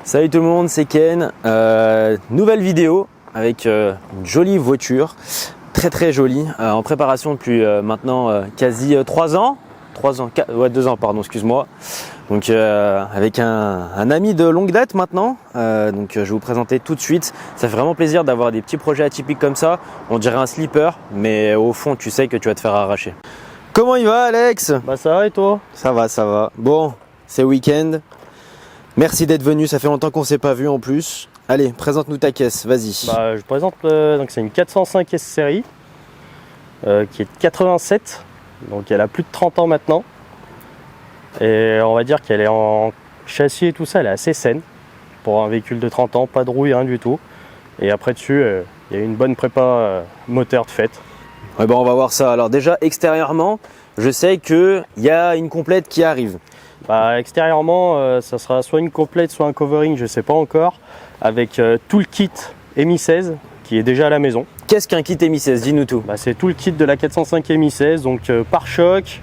Salut tout le monde, c'est Ken. Nouvelle vidéo avec une jolie voiture, très jolie, en préparation depuis maintenant quasi 3 ans. 2 ans, pardon, excuse-moi. Donc avec un ami de longue date maintenant, donc je vais vous présenter tout de suite. Ça fait vraiment plaisir d'avoir des petits projets atypiques comme ça. On dirait un slipper, mais au fond tu sais que tu vas te faire arracher. Comment il va, Alex? Bah ça va et toi? Ça va. Bon, c'est week-end. Merci d'être venu, ça fait longtemps qu'on ne s'est pas vu en plus. Allez, présente-nous ta caisse, vas-y. Bah, je présente, donc c'est une 405 S série qui est de 87, donc elle a plus de 30 ans maintenant. Et on va dire qu'elle est en châssis et tout ça, elle est assez saine pour un véhicule de 30 ans, pas de rouille, rien du tout. Et après dessus, il y a une bonne prépa moteur de fête. Ouais, bon, on va voir ça. Alors déjà, extérieurement, je sais qu'il y a une complète qui arrive. Bah, extérieurement, ça sera soit une complète, soit un covering, je sais pas encore, avec tout le kit Mi 16 qui est déjà à la maison. Qu'est-ce qu'un kit Mi 16? Dis-nous tout. Bah, c'est tout le kit de la 405 Mi 16, donc pare-choc,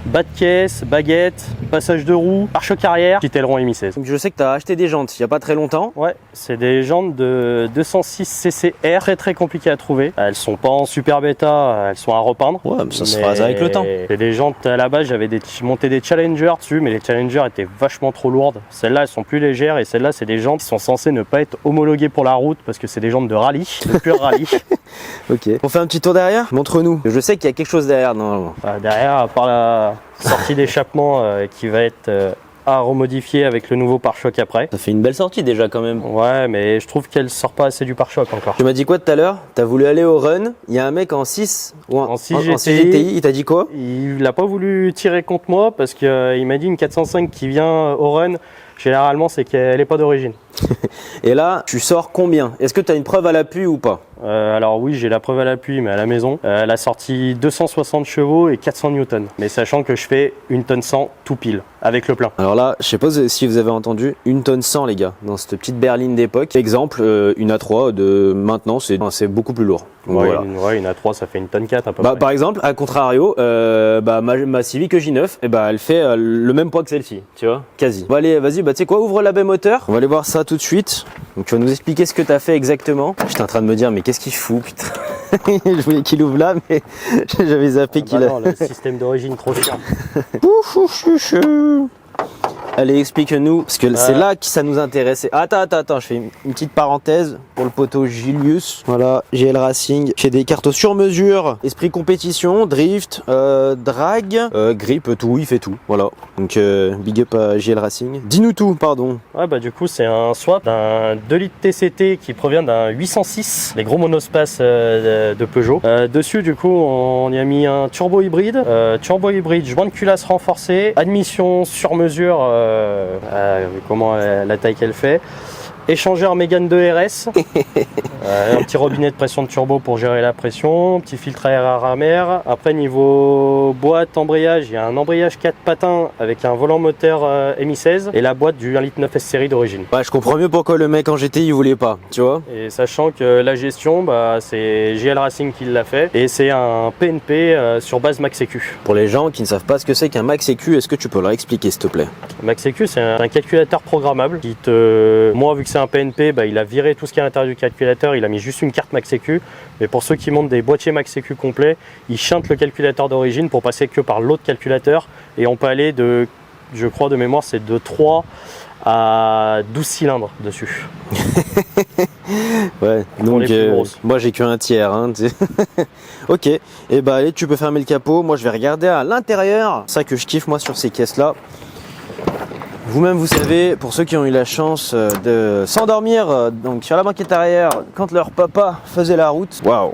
bas de caisse, baguette, passage de roue, pare-choc arrière, petit aileron Mi 16. Donc je sais que tu as acheté des jantes il n'y a pas très longtemps. Ouais, c'est des jantes de 206 CCR, très compliquées à trouver. Elles sont pas en super bêta, elles sont à repeindre. Ouais, mais ça se fera avec le temps. C'est des jantes, à la base j'avais monté des Challenger dessus, mais les Challenger étaient vachement trop lourdes. Celles-là elles sont plus légères et celles-là c'est des jantes qui sont censées ne pas être homologuées pour la route parce que c'est des jantes de rallye, de pur rallye. Ok. On fait un petit tour derrière? Montre-nous. Je sais qu'il y a quelque chose derrière normalement. Derrière, à part la sortie d'échappement qui va être à remodifier avec le nouveau pare-choc après. Ça fait une belle sortie déjà quand même. Ouais, mais je trouve qu'elle sort pas assez du pare-choc encore. Tu m'as dit quoi tout à l'heure? T'as voulu aller au run, il y a un mec en 6 ou en 6 GTI, il t'a dit quoi? Il n'a pas voulu tirer contre moi parce qu'il m'a dit une 405 qui vient au run, généralement c'est qu'elle n'est pas d'origine. Et là, tu sors combien? Est-ce que tu as une preuve à l'appui ou pas? Alors oui, j'ai la preuve à l'appui, mais à la maison. Elle a sorti 260 chevaux et 400 newtons. Mais sachant que je fais 1 tonne 100 tout pile, avec le plein. Alors là, je sais pas si vous avez entendu, 1 tonne 100 les gars, dans cette petite berline d'époque. Exemple, une A3 de maintenant, c'est beaucoup plus lourd. Donc, ouais, voilà. Une A3, ça fait 1 tonne 4 à peu bah, près. par exemple, à contrario, ma Civic J9, elle fait le même poids que celle-ci, tu vois, quasi. Bon allez, vas-y, bah tu sais quoi, ouvre la baie moteur. On va aller voir ça tout de suite. Donc tu vas nous expliquer ce que tu as fait exactement. J'étais en train de me dire, mais qu'est-ce qu'il fout, putain. Je voulais qu'il ouvre là, mais j'avais zappé qu'il a... Non, le système d'origine trop cher. Allez, explique-nous, parce que c'est là que ça nous intéresse. Attends, je fais une petite parenthèse pour le poteau Julius. Voilà, GL Racing. J'ai des cartes sur mesure, esprit compétition, drift, drag, grip, tout, il fait tout. Voilà, donc big up à GL Racing. Dis-nous tout, pardon. Ouais, bah du coup, c'est un swap d'un 2 litres TCT qui provient d'un 806, les gros monospaces de Peugeot. Dessus, du coup, on y a mis un turbo hybride, joint de culasse renforcé, admission sur mesure. Comment la taille qu'elle fait, échangeur Mégane 2 RS, un petit robinet de pression de turbo pour gérer la pression, petit filtre à air à rameur. Après niveau boîte, embrayage, il y a un embrayage 4 patins avec un volant moteur Mi 16 et la boîte du 1,9 litre S série d'origine. Ouais, je comprends mieux pourquoi le mec en GTI il voulait pas, tu vois. Et sachant que la gestion, c'est GL Racing qui l'a fait et c'est un PNP sur base Max Sécu. Pour les gens qui ne savent pas ce que c'est qu'un Max Sécu, est-ce que tu peux leur expliquer s'il te plaît? Max Sécu, c'est un calculateur programmable qui te... Moi, vu que c'est un PNP, il a viré tout ce qui est à l'intérieur du calculateur, il a mis juste une carte Max Sécu. Mais pour ceux qui montent des boîtiers Max Sécu complets, ils chantent le calculateur d'origine pour passer que par l'autre calculateur. Et on peut aller de, je crois de mémoire, c'est de 3 à 12 cylindres dessus. Ouais, donc moi j'ai qu'un tiers. Hein, ok, et bah allez, tu peux fermer le capot. Moi je vais regarder à l'intérieur. C'est ça que je kiffe moi sur ces caisses là. Vous-même, vous savez, pour ceux qui ont eu la chance de s'endormir donc sur la banquette arrière quand leur papa faisait la route. Waouh.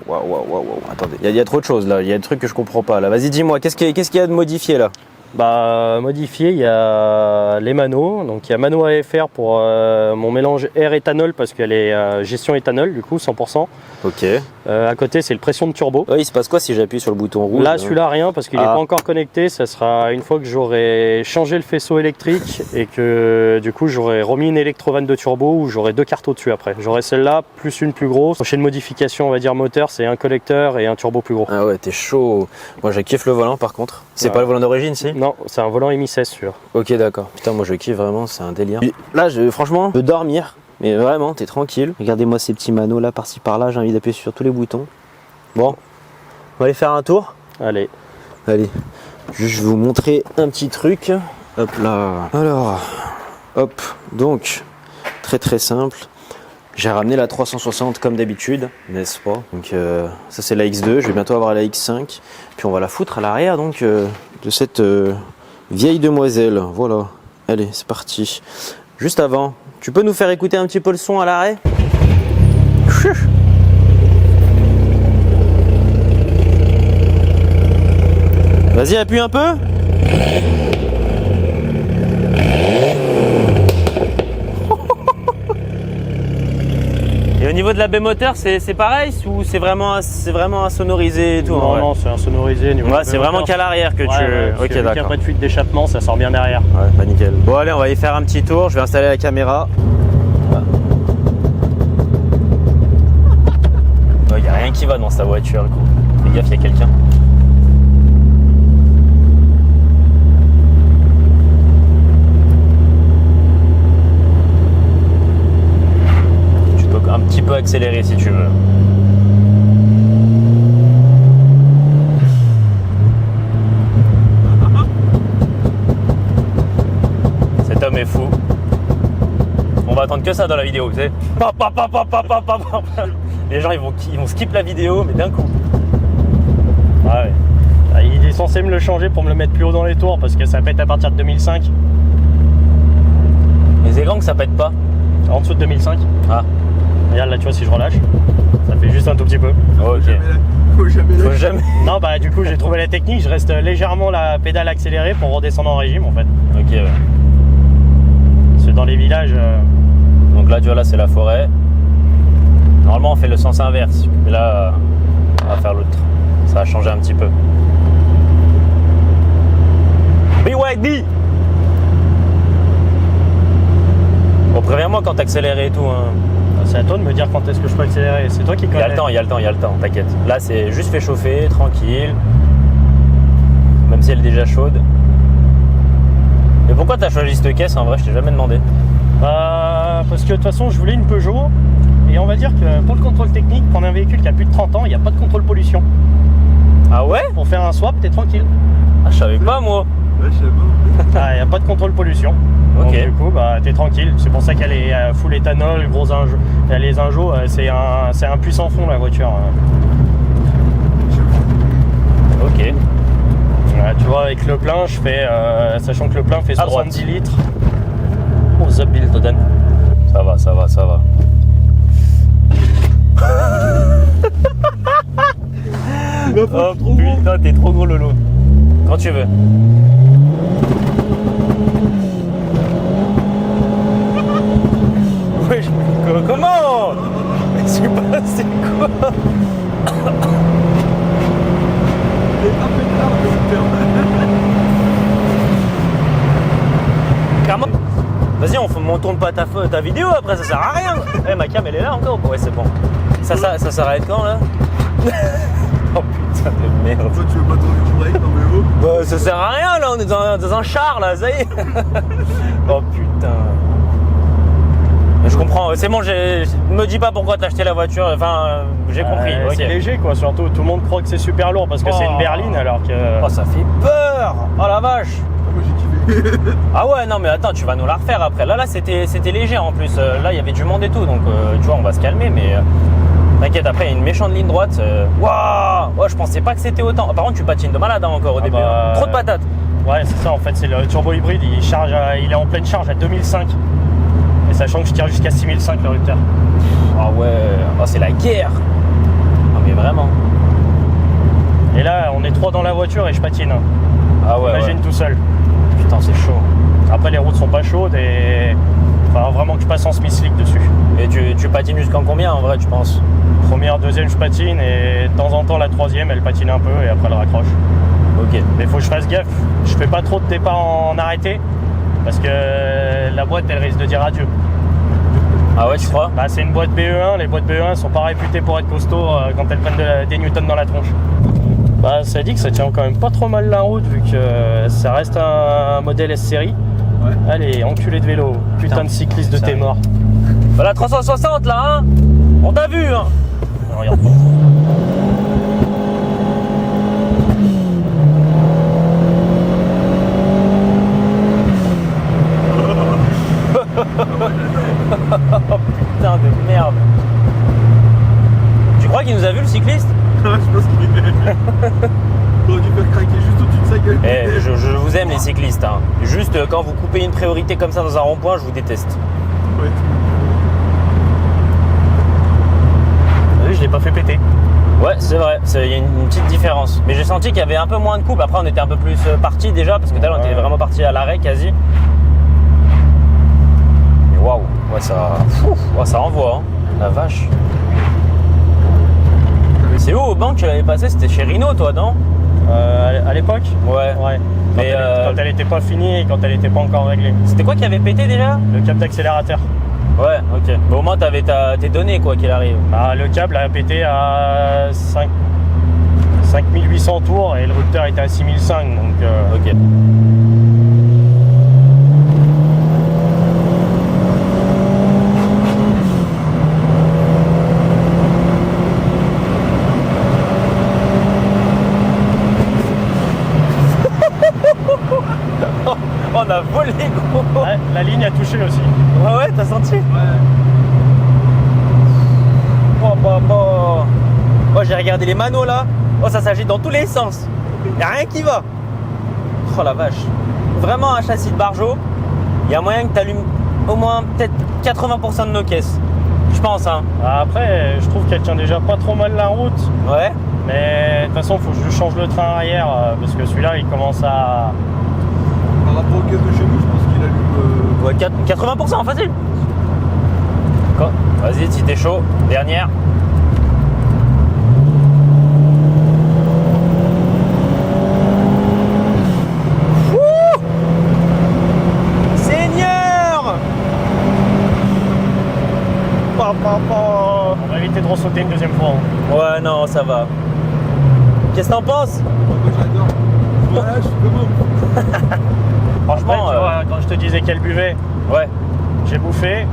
Attendez, il y a trop de choses là. Il y a des trucs que je comprends pas là. Vas-y, dis-moi, qu'est-ce qu'il y a de modifié là? Bah, modifié, il y a les manos. Donc il y a mano AFR pour mon mélange air éthanol parce qu'elle est gestion éthanol du coup 100%. Ok. À côté c'est le pression de turbo. Il se passe quoi si j'appuie sur le bouton rouge? Là celui-là rien parce qu'il n'est pas encore connecté. Ça sera une fois que j'aurai changé le faisceau électrique et que du coup j'aurai remis une électrovanne de turbo où j'aurai 2 cartes au-dessus après. J'aurai celle-là plus une plus grosse. Prochaine modification on va dire moteur, c'est un collecteur et un turbo plus gros. Ah ouais, t'es chaud. Moi je kiffe le volant par contre. C'est pas le volant d'origine si? Non, Non, c'est un volant MI16 sûr. Ok, d'accord. Putain, moi je kiffe vraiment, c'est un délire. Là, franchement, je peux dormir, mais vraiment, t'es tranquille. Regardez-moi ces petits manos là, par-ci par-là, j'ai envie d'appuyer sur tous les boutons. Bon, on va aller faire un tour. Allez. Allez, je vais vous montrer un petit truc. Hop là. Alors, hop, donc, très simple. J'ai ramené la 360 comme d'habitude, n'est-ce pas? Donc ça c'est la X2, je vais bientôt avoir la X5. Puis on va la foutre à l'arrière donc de cette vieille demoiselle. Voilà, allez c'est parti. Juste avant, tu peux nous faire écouter un petit peu le son à l'arrêt? Vas-y, appuie un peu. Et au niveau de la baie moteur, c'est pareil ou c'est vraiment insonorisé et tout? Non, c'est insonorisé. Ouais, c'est vraiment qu'à l'arrière que tu... Ok, d'accord. Il n'y a pas de fuite d'échappement, ça sort bien derrière. Ouais, pas nickel. Bon allez, on va y faire un petit tour. Je vais installer la caméra. Il n'y a rien qui va dans sa voiture, du coup. Fais gaffe, il y a quelqu'un. Un petit peu accélérer si tu veux. Cet homme est fou. On va attendre que ça dans la vidéo, tu sais. Les gens ils vont skip la vidéo, mais d'un coup. Ouais. Il est censé me le changer pour me le mettre plus haut dans les tours parce que ça pète à partir de 2005. Mais c'est grand que ça pète pas. En dessous de 2005. Ah. Regarde là, tu vois, si je relâche, ça fait juste un tout petit peu. Ok. Faut jamais. Non, bah du coup, j'ai trouvé la technique. Je reste légèrement la pédale accélérée pour redescendre en régime en fait. Ok, ouais. Parce que dans les villages. Donc là, tu vois, là, c'est la forêt. Normalement, on fait le sens inverse. Mais là, on va faire l'autre. Ça va changer un petit peu. BYD! Bon, préviens-moi quand t'accélères et tout. Hein. C'est à toi de me dire quand est-ce que je peux accélérer. C'est toi qui connais. Il y a le temps, t'inquiète. Là, c'est juste fait chauffer, tranquille. Même si elle est déjà chaude. Mais pourquoi t'as choisi cette caisse en vrai? Je t'ai jamais demandé. Parce que de toute façon, je voulais une Peugeot. Et on va dire que pour le contrôle technique, prendre un véhicule qui a plus de 30 ans, il n'y a pas de contrôle pollution. Ah ouais? Pour faire un swap, t'es tranquille. Ah, je savais pas moi. Ouais, je sais pas. Il n'y a pas de contrôle pollution. Ok. Donc, du coup, bah, t'es tranquille. C'est pour ça qu'elle est full éthanol, gros injo. Les injos, c'est un puissant fond la voiture. Ok. Voilà, tu vois, avec le plein, je fais, sachant que le plein fait 70 litres. Oh, Zabil Todan. Ça va. Oh putain, t'es trop gros Lolo. Quand tu veux. Ouais, comment? Mais c'est passé quoi? Clairement. Vas-y, on tourne pas ta vidéo après, ça sert à rien. Eh, ma cam elle est là encore? Ouais, c'est bon. Ça s'arrête quand là? Oh putain de merde. Toi, tu veux pas tourner mon break dans mes mots? Bah, ça sert à rien là, on est dans un char là, ça y est. Oh putain. Je comprends, c'est bon, me dis pas pourquoi t'as acheté la voiture, enfin j'ai compris. C'est Okay. léger quoi, surtout tout le monde croit que c'est super lourd parce que c'est une berline alors que. Oh, ça fait peur. Oh la vache. Moi, j'ai kiffé. Ah ouais, non mais attends, tu vas nous la refaire après. Là c'était léger en plus, là il y avait du monde et tout, donc tu vois on va se calmer, mais t'inquiète, après il y a une méchante ligne droite. Waouh, ouais, je pensais pas que c'était autant. Par contre tu patines de malade hein, encore au début, bah, trop de patates. Ouais c'est ça en fait, c'est le turbo hybride, il est en pleine charge à 2005. Et sachant que je tire jusqu'à 6005 le rupteur. Ah ouais, oh, c'est la guerre. Ah mais vraiment. Et là on est 3 dans la voiture et je patine. Ah ouais. Imagine tout seul. Putain c'est chaud. Après les routes sont pas chaudes et enfin vraiment que je passe en Smith Slick dessus. Et tu patines jusqu'en combien en vrai tu penses? Première, deuxième je patine et de temps en temps la troisième elle patine un peu et après elle raccroche. Ok. Mais faut que je fasse gaffe, je fais pas trop de départ en arrêté parce que la boîte elle risque de dire adieu. Ah ouais tu crois? Bah, c'est une boîte BE1, les boîtes BE1 sont pas réputées pour être costauds quand elles prennent des newtons dans la tronche. Bah, ça dit que ça tient quand même pas trop mal la route vu que ça reste un modèle S-Série. Ouais. Allez, enculé de vélo, putain de cycliste de ça- tes morts. Voilà, 360 là, hein. On t'a vu, hein. Non, regarde pas. Putain de merde. Tu crois qu'il nous a vu le cycliste? Je pense qu'il aurait dû faire craquer juste au-dessus de sa gueule. Eh, je vous aime les cyclistes, hein. Juste quand vous coupez une priorité comme ça dans un rond-point, je vous déteste. Ouais. Oui, je l'ai pas fait péter. Ouais, c'est vrai, il y a une petite différence. Mais j'ai senti qu'il y avait un peu moins de coupe. Après, on était un peu plus parti déjà, parce que tout à l'heure, on était vraiment parti à l'arrêt quasi. Mais waouh, ouais, ça envoie, hein. La vache. C'est où au banc que tu l'avais passé? C'était chez Rino, toi, non? À l'époque? Ouais. Ouais. Mais Quand elle était pas finie et quand elle était pas encore réglée. c'était quoi qui avait pété déjà? Le câble d'accélérateur. Ouais, ok. Mais au moins, t'avais tes données, quoi qu'il arrive. Bah, le câble a pété à 5800 tours et le rupteur était à 6005. Donc, Ok. On a volé, gros. ouais, la ligne a touché aussi. Ouais, t'as senti? Ouais. Oh, j'ai regardé les manos là. Oh, ça s'agite dans tous les sens. Y'a rien qui va. Oh la vache. Vraiment un châssis de Barjo. Il y a moyen que t'allumes au moins peut-être 80% de nos caisses. Je pense, hein. Après, je trouve qu'elle tient déjà pas trop mal la route. Ouais. Mais de toute façon, il faut que je change le train arrière parce que celui-là, il commence à. Par rapport au caisse de chez nous, je pense qu'il allume. Ouais, 80% facile. Quoi? Vas-y, si t'es chaud. Dernière. Wouh! Seigneur! On va éviter de ressauter une deuxième fois. Hein. Ouais, non, ça va. Qu'est-ce que t'en penses? Moi j'adore. Voilà, je suis comme Franchement, Après, tu vois, quand je te disais qu'elle buvait, ouais. j'ai bouffé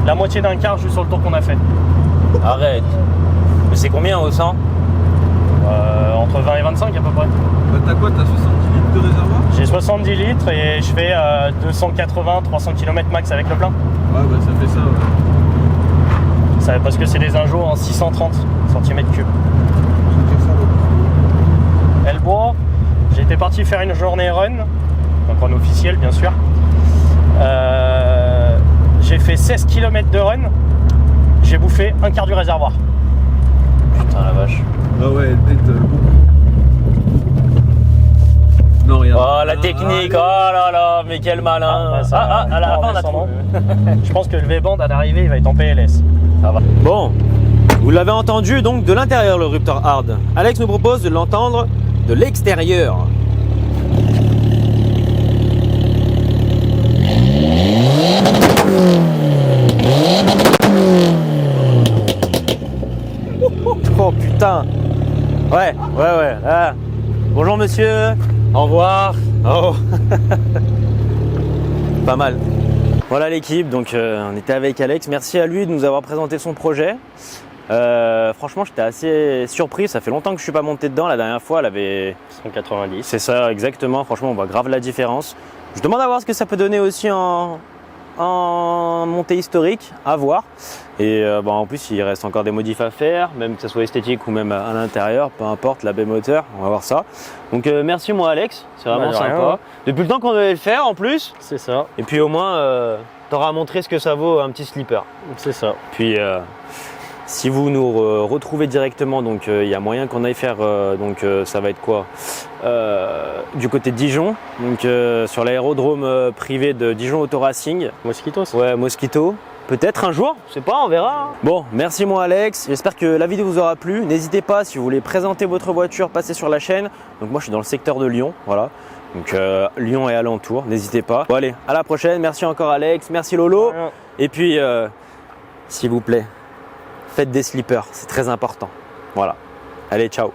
la moitié d'un quart juste sur le tour qu'on a fait. Arrête. Mais c'est combien au 100? Entre 20 et 25 à peu près. Bah t'as quoi? T'as 70 litres de réservoir? J'ai 70 litres et je fais 280-300 km max avec le plein. Ouais, bah ça fait ça, ouais. Ça, parce que c'est des injos en 630 cm3. Je vais dire ça, ouais. Elle boit. J'étais parti faire une journée run, donc en officiel bien sûr. J'ai fait 16 km de run. J'ai bouffé un quart du réservoir. Putain la vache. Ah ouais, elle pète beaucoup. Non, regarde. Oh la technique, oh là là, mais quel malin. Ah, ça, à la en fin on a descendant. trouvé. Je pense que le V-band à l'arrivée il va être en PLS. Ça va. Bon, vous l'avez entendu donc de l'intérieur le Ruptor Hard. Alex nous propose de l'entendre de l'extérieur. Oh putain. Ouais. Ah. Bonjour monsieur. Au revoir. Oh. Pas mal. Voilà l'équipe, donc on était avec Alex. Merci à lui de nous avoir présenté son projet. Franchement, j'étais assez surpris. Ça fait longtemps que je suis pas monté dedans. La dernière fois, elle avait. 190. C'est ça, exactement. Franchement, on voit grave la différence. Je demande à voir ce que ça peut donner aussi en montée historique, à voir. Et en plus, il reste encore des modifs à faire, même que ce soit esthétique ou même à l'intérieur, peu importe, la baie moteur, on va voir ça. Donc merci moi Alex, c'est vraiment de sympa. rien. Depuis le temps qu'on devait le faire en plus. C'est ça. Et puis au moins, t'auras montré ce que ça vaut un petit slipper. C'est ça. Puis si vous nous retrouvez directement, donc il y a moyen qu'on aille faire, ça va être quoi du côté de Dijon, donc sur l'aérodrome privé de Dijon Auto Racing. Mosquitos. Ouais, Mosquito. Peut-être un jour, je sais pas, on verra. Bon, merci moi Alex, j'espère que la vidéo vous aura plu. N'hésitez pas, si vous voulez présenter votre voiture, passez sur la chaîne. Donc moi je suis dans le secteur de Lyon, voilà. Donc Lyon et alentour, n'hésitez pas. Bon allez, à la prochaine, merci encore Alex, merci Lolo. Rien. Et puis, s'il vous plaît, faites des slippers, c'est très important. Voilà, allez, ciao.